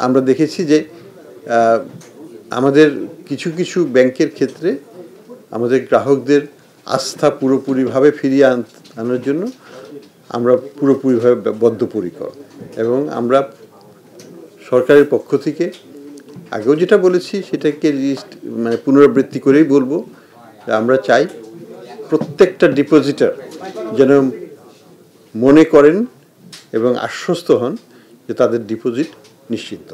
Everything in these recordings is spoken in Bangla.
আমরা দেখেছি যে আমাদের কিছু কিছু ব্যাংকের ক্ষেত্রে আমাদের গ্রাহকদের আস্থা পুরোপুরিভাবে ফিরিয়ে আনার জন্য আমরা পুরোপুরিভাবে বদ্ধপরিকর এবং আমরা সরকারের পক্ষ থেকে আগেও যেটা বলেছি সেটাকে মানে পুনরাবৃত্তি করেই বলবো আমরা চাই প্রত্যেকটা ডিপোজিটার যেন মনে করেন এবং আশ্বস্ত হন যে তাদের ডিপোজিট নিশ্চিত,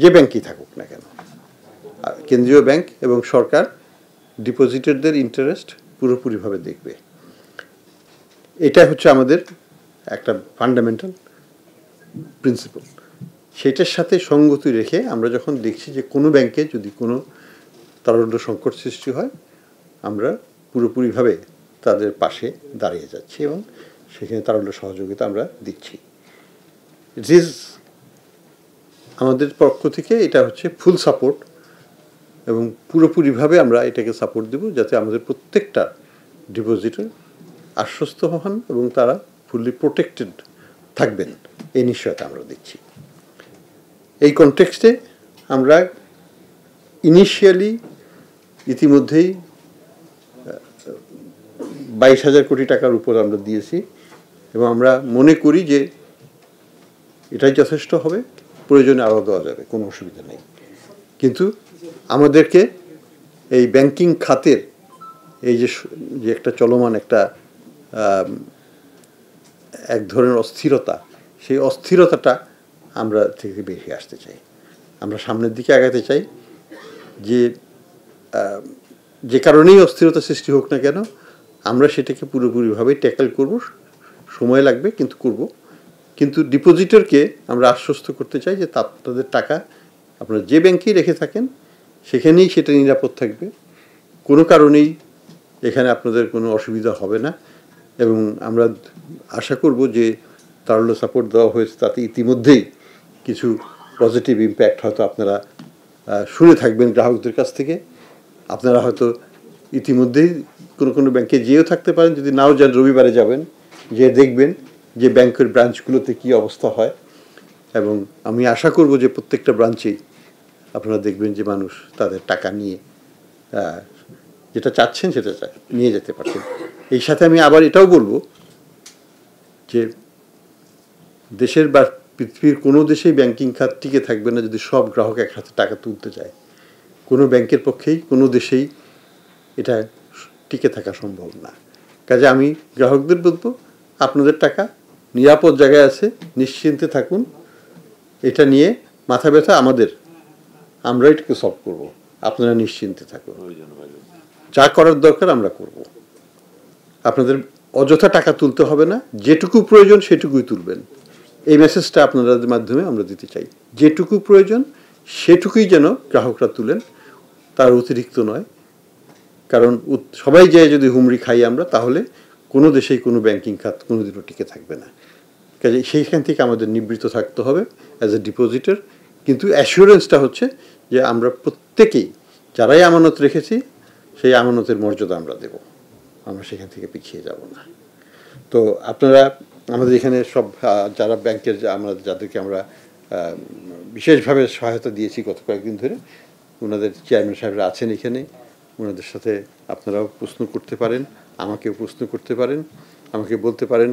যে ব্যাংকই থাকুক না কেন। কেন্দ্রীয় ব্যাংক এবং সরকার ডিপোজিটারদের ইন্টারেস্ট পুরোপুরিভাবে দেখবে। এটা হচ্ছে আমাদের একটা ফান্ডামেন্টাল প্রিন্সিপাল। সেটার সাথে সঙ্গতি রেখে আমরা যখন দেখছি যে কোনো ব্যাংকে যদি কোনো তারল্য সংকট সৃষ্টি হয় আমরা পুরোপুরিভাবে তাদের পাশে দাঁড়িয়ে যাচ্ছি এবং সেখানে তারল্য সহযোগিতা আমরা দিচ্ছি। ইট ইজ আমাদের পক্ষ থেকে এটা হচ্ছে ফুল সাপোর্ট এবং পুরোপুরিভাবে আমরা এটাকে সাপোর্ট দেব যাতে আমাদের প্রত্যেকটা ডিপোজিটর আশ্বস্ত হন এবং তারা ফুললি প্রোটেক্টেড থাকবেন এই নিশ্চয়তা আমরা দিচ্ছি। এই কনটেক্সটে আমরা ইনিশিয়ালি ইতিমধ্যেই 22,000 কোটি টাকার উপর আমরা দিয়েছি এবং আমরা মনে করি যে এটাই যথেষ্ট হবে, প্রয়োজনে আরও দেওয়া যাবে, কোনো অসুবিধা নেই। কিন্তু আমাদেরকে এই ব্যাংকিং খাতের এই যে একটা চলমান একটা এক ধরনের অস্থিরতা, সেই অস্থিরতাটা আমরা থেকে বেরিয়ে আসতে চাই, আমরা সামনের দিকে আগাতে চাই। যে কারণেই অস্থিরতা সৃষ্টি হোক না কেন আমরা সেটাকে পুরোপুরিভাবে ট্যাকেল করব, সময় লাগবে কিন্তু করব। কিন্তু ডিপোজিটরকে আমরা আশ্বস্ত করতে চাই যে তাদের টাকা আপনারা যে ব্যাংকেই রেখে থাকেন সেখানেই সেটা নিরাপদ থাকবে, কোনো কারণেই এখানে আপনাদের কোনো অসুবিধা হবে না। এবং আমরা আশা করব যে তারল্য সাপোর্ট দেওয়া হয়েছে তাতে ইতিমধ্যেই কিছু পজিটিভ ইম্প্যাক্ট হয়তো আপনারা শুনে থাকবেন গ্রাহকদের কাছ থেকে। আপনারা হয়তো ইতিমধ্যেই কোনো ব্যাংকে যেয়েও থাকতে পারেন, যদি নাও যান রবিবারে যাবেন, যে দেখবেন যে ব্যাংকের ব্রাঞ্চগুলোতে কী অবস্থা হয়। এবং আমি আশা করব যে প্রত্যেকটা ব্রাঞ্চেই আপনারা দেখবেন যে মানুষ তাদের টাকা নিয়ে যেটা চাচ্ছেন সেটা নিয়ে যেতে পারছেন। এই সাথে আমি আবার এটাও বলবো যে দেশের বা পৃথিবীর কোনো দেশেই ব্যাংকিং খাত টিকে থাকবে না যদি সব গ্রাহক এক হাতে টাকা তুলতে চায়। কোনো ব্যাংকের পক্ষেই কোনো দেশেই এটা টিকে থাকা সম্ভব না। কাজে আমি গ্রাহকদের বলবো আপনাদের টাকা নিরাপদ জায়গায় আছে, নিশ্চিন্তে থাকুন, এটা নিয়ে মাথা ব্যথা আমাদের, আমরা এটাকে সলভ করব, আপনারা নিশ্চিন্তে থাকুন, যা করার দরকার আমরা করব। আপনাদের অযথা টাকা তুলতে হবে না, যেটুকু প্রয়োজন সেটুকুই তুলবেন, এই মেসেজটা আপনাদের মাধ্যমে আমরা দিতে চাই। যেটুকু প্রয়োজন সেটুকুই যেন গ্রাহকরা তুলেন, তার অতিরিক্ত নয়। কারণ সবাই যায় যদি হুমড়ি খাই আমরা, তাহলে কোনো দেশেই কোনো ব্যাংকিং খাত কোনো দিনও টিকে থাকবে না। কাজে সেইখান থেকে আমাদের নিবৃত্ত থাকতে হবে অ্যাজ এ ডিপোজিটর। কিন্তু অ্যাসিওরেন্সটা হচ্ছে যে আমরা প্রত্যেকেই যারাই আমানত রেখেছি সেই আমানতের মর্যাদা আমরা দেব, আমরা সেখান থেকে পিছিয়ে যাব না। তো আপনারা আমাদের এখানে সব যারা ব্যাংকের যাদেরকে আমরা বিশেষভাবে সহায়তা দিয়েছি গত কয়েকদিন ধরে, ওনাদের চেয়ারম্যান সাহেবরা আছেন এখানে, ওনাদের সাথে আপনারাও প্রশ্ন করতে পারেন, আমাকেও প্রশ্ন করতে পারেন, আমাকে বলতে পারেন,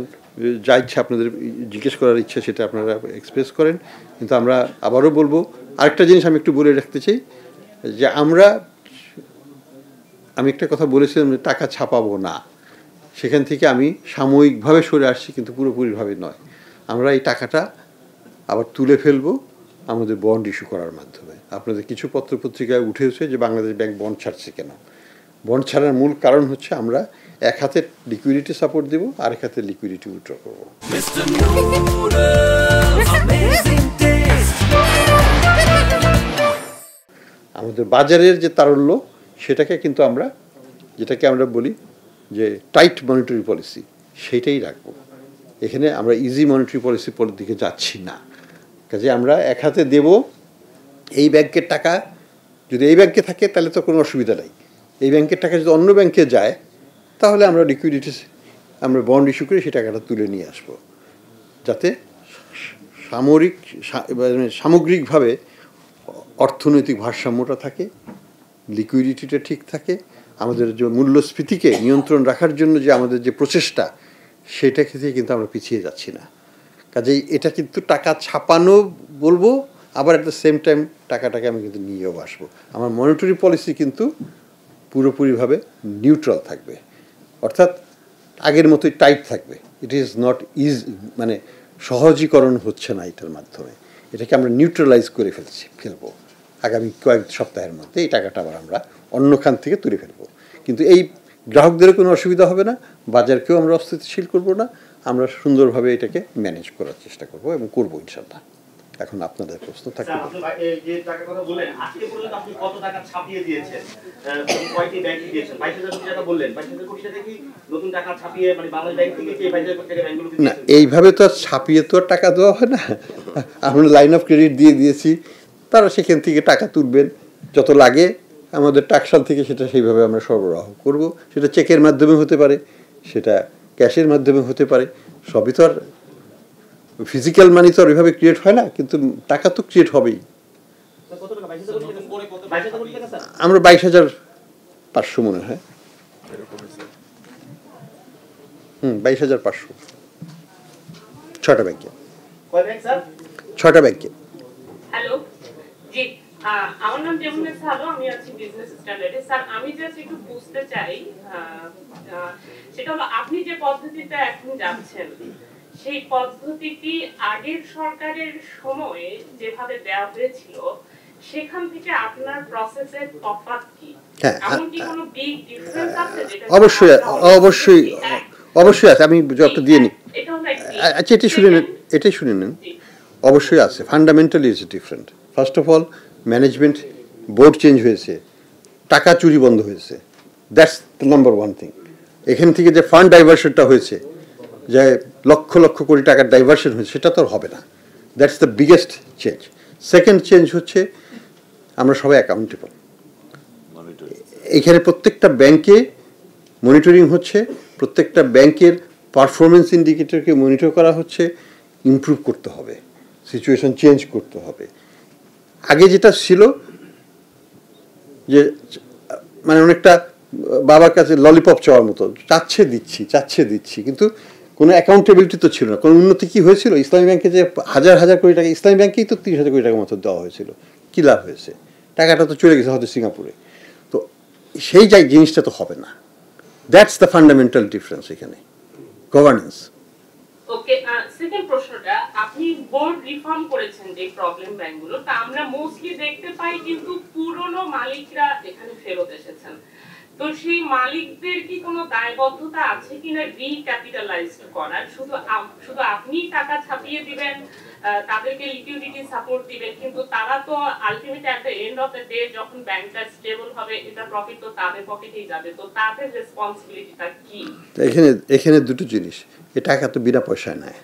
যা ইচ্ছা আপনাদের জিজ্ঞেস করার ইচ্ছা সেটা আপনারা এক্সপ্রেস করেন। কিন্তু আমরা আবারও বলবো, আরেকটা জিনিস আমি একটু বলে রাখতে চাই যে আমি একটা কথা বলেছিলাম যে টাকা ছাপাবো না, সেখান থেকে আমি সাময়িকভাবে সরে আসছি কিন্তু পুরোপুরিভাবে নয়। আমরা এই টাকাটা আবার তুলে ফেলবো আমাদের বন্ড ইস্যু করার মাধ্যমে। আপনাদের কিছু পত্রপত্রিকায় উঠেছে যে বাংলাদেশ ব্যাংক বন্ড ছাড়ছে কেন। বন্ড ছাড়ার মূল কারণ হচ্ছে আমরা এক হাতে লিকুইডিটি সাপোর্ট দেব, আরেক হাতে লিকুইডিটি উইথড্র করবো। আমাদের বাজারের যে তারল্য সেটাকে কিন্তু আমরা, যেটাকে আমরা বলি যে টাইট মনিটারি পলিসি, সেইটাই রাখবো। এখানে আমরা ইজি মনিটারি পলিসির দিকে যাচ্ছি না। কাজে আমরা এক হাতে দেব, এই ব্যাংকের টাকা যদি এই ব্যাংকে থাকে তাহলে তো কোনো অসুবিধা নেই, এই ব্যাংকের টাকা যদি অন্য ব্যাংকে যায় তাহলে আমরা লিকুইডিটি, আমরা বন্ড ইস্যু করে সেই টাকাটা তুলে নিয়ে আসবো, যাতে সামগ্রিকভাবে অর্থনৈতিক ভারসাম্যটা থাকে, লিকুইডিটিটা ঠিক থাকে, আমাদের যে মূল্যস্ফীতিকে নিয়ন্ত্রণ রাখার জন্য যে আমাদের যে প্রচেষ্টা, সেটা থেকে কিন্তু আমরা পিছিয়ে যাচ্ছি না। কাজেই এটা কিন্তু টাকা ছাপানো বলবো, আবার অ্যাট দ্য সেম টাইম টাকাটাকে আমি কিন্তু নিয়েও আসবো। আমার মনিটারি পলিসি কিন্তু পুরোপুরিভাবে নিউট্রাল থাকবে, অর্থাৎ আগের মতোই টাইট থাকবে। ইট ইজ নট মানে সহজীকরণ হচ্ছে না এটার মাধ্যমে, এটাকে আমরা নিউট্রালাইজ করে ফেলবো আগামী কয়েক সপ্তাহের মধ্যে। এই টাকাটা আবার আমরা অন্য খান থেকে তুলে ফেলবো, কিন্তু এই গ্রাহকদেরও কোনো অসুবিধা হবে না, বাজারকেও আমরা অস্থিতিশীল করবো না, আমরা সুন্দরভাবে এটাকে ম্যানেজ করার চেষ্টা করবো এবং করবো ইনশাল্লাহ। এখন আপনাদের প্রশ্ন থাকবে। যে টাকার কথা বললেন, আজকে পর্যন্ত আপনি কত টাকা ছাপিয়ে দিয়েছেন, কয়টি ব্যাংকে দিয়েছেন? 22,000 কোটি টাকা বললেন, 22,000 কোটি টাকা কি নতুন টাকা ছাপিয়ে, মানে বাংলাদেশ ব্যাংক থেকে কি 22,000 কোটি টাকা ব্যাংকগুলোকে না, এইভাবে তো আর ছাপিয়ে তো আর টাকা দেওয়া হয় না। আমরা লাইন অফ ক্রেডিট দিয়ে দিয়েছি, তারা সেখান থেকে টাকা তুলবেন, যত লাগে আমাদের টাকশাল থেকে সেটা সেইভাবে আমরা সরবরাহ করব। সেটা চেকের মাধ্যমে হতে পারে, সেটা ক্যাশের মাধ্যমে হতে পারে, সবই তো আর ফিজিক্যাল মানি তো আর ওইভাবে ক্রিয়েট হয় না, কিন্তু টাকা তো ক্রিয়েট হবেই। আমরা 22,500 মনে হয়, 22,500 6টা ব্যাংকে। হ্যালো, জি, আমার নাম জেমুনেসা আলো, আমি আছি বিজনেস স্ট্যান্ডার্ডে। স্যার, আমি জাস্ট একটু বুঝতে চাই, সেটা হলো আপনি যে পদ্ধতিতে এখন যাচ্ছেন, সেই পদ্ধতিটি আগের সরকারের সময়ে যেভাবে দেওয়া হয়েছিল, সেখান থেকে আপনার প্রসেসের তফাৎ কি? এমন কি কোনো বিগ ডিফারেন্স আছে? অবশ্যই অবশ্যই আছে, আমি জবটা দিয়ে নিই। আচ্ছা, এটাই শুনে নেন। অবশ্যই আছে, fundamentally is different. First of all, management board change হয়েছে, টাকা চুরি বন্ধ হয়েছে, that's the number one thing. এখান থেকে যে ফান্ড ডাইভার্সনটা হয়েছে, যে লক্ষ লক্ষ কোটি টাকার ডাইভার্সন হয়েছে, সেটা তো আর হবে না। That's the biggest change. Second change হচ্ছে আমরা সবাই অ্যাকাউন্টেবল। এখানে প্রত্যেকটা ব্যাংকে মনিটরিং হচ্ছে, প্রত্যেকটা ব্যাংকের পারফরমেন্স ইন্ডিকেটরকে মনিটর করা হচ্ছে। ইমপ্রুভ করতে হবে, সিচুয়েশন চেঞ্জ করতে হবে। আগে যেটা ছিল যে মানে অনেকটা বাবার কাছে ললিপপ চাওয়ার মতো, চাচ্ছে দিচ্ছি, কিন্তু কোনো অ্যাকাউন্টেবিলিটি তো ছিল না, কোনো উন্নতি কি হয়েছিল? ইসলামী ব্যাংকে যে হাজার হাজার কোটি টাকা, ইসলামী ব্যাংকেই তো 30,000 কোটি টাকার মতো দেওয়া হয়েছিল, কী লাভ হয়েছে? টাকাটা তো চলে গেছে হয়তো সিঙ্গাপুরে। তো সেই জিনিসটা তো হবে না। দ্যাটস দ্য ফান্ডামেন্টাল ডিফারেন্স এখানে, গভর্নেন্স। ওকে, সেকেন্ড প্রশ্নটা, আপনি বোর্ড রিফর্ম করেছেন যে প্রবলেম ব্যাংকগুলো, তা আমরা মোস্টলি দেখতে পাই কিন্তু পুরনো মালিকরা এখানে ফেরত এসেছেন। তো সেই মালিকদের কি কোনো দায়বদ্ধতা আছে কিনা রিক্যাপিটালাইজ করার? শুধু আপনি টাকা ছাপিয়ে দিবেন, তাদেরকে লিকুইডিটি সাপোর্ট দিবেন, কিন্তু তারা তো ultimately at the end of the day যখন ব্যাংকটা স্টেবল হবে, এটা প্রফিট তো তাদের পকেটেই যাবে। তো তাদের রেসপন্সিবিলিটিটা কি? এখানে দুটো জিনিস। এ টাকা তো বিনা পয়সায় নেয়,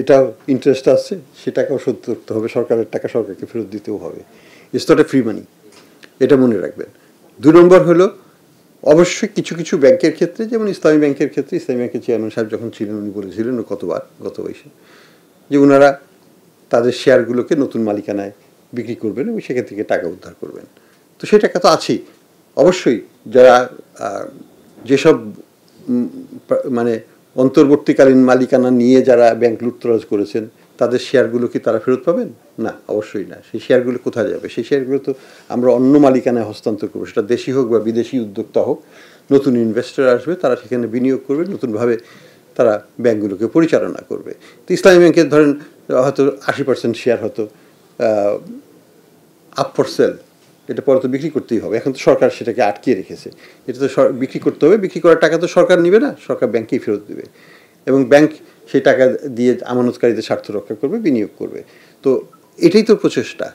এটাও ইন্টারেস্ট আছে, সে টাকাও শোধ করতে হবে, সরকারের টাকা সরকারকে ফেরত দিতেও হবে। ইটস নট এ ফ্রি মানি, এটা মনে রাখবেন। 2 নম্বর হলো, অবশ্যই কিছু কিছু ব্যাংকের ক্ষেত্রে, যেমন ইসলামী ব্যাংকের ক্ষেত্রে, ইসলামী ব্যাংকের চেয়ারম্যান সাহেব যখন ছিলেন, উনি বলেছিলেন গত বয়সে যে ওনারা তাদের শেয়ারগুলোকে নতুন মালিকানায় বিক্রি করবেন এবং সেখান থেকে টাকা উদ্ধার করবেন। তো সেই টাকা তো আছেই। অবশ্যই যারা যেসব মানে অন্তর্বর্তীকালীন মালিকানা নিয়ে যারা ব্যাংক লুটতরাজ করেছেন, তাদের শেয়ারগুলো কি তারা ফেরত পাবেন? না, অবশ্যই না। সেই শেয়ারগুলো কোথায় যাবে? সেই শেয়ারগুলো তো আমরা অন্য মালিকানায় হস্তান্তর করবো, সেটা দেশি হোক বা বিদেশি উদ্যোক্তা হোক। নতুন ইনভেস্টর আসবে, তারা সেখানে বিনিয়োগ করবে, নতুনভাবে তারা ব্যাংকগুলোকে পরিচালনা করবে। তো ইসলামী ব্যাংকের ধরেন হয়তো 80% শেয়ার হয়তো আপ ফর সেল, এটা পরে তো বিক্রি করতেই হবে। এখন তো সরকার সেটাকে আটকিয়ে রেখেছে, এটা তো বিক্রি করতে হবে। বিক্রি করার টাকা তো সরকার নেবে না, সরকার ব্যাংকেই ফেরত দেবে এবং ব্যাংক সেই টাকা দিয়ে আমানতকারীদের স্বার্থ রক্ষা করবে, বিনিয়োগ করবে। তো এটাই তো প্রচেষ্টা।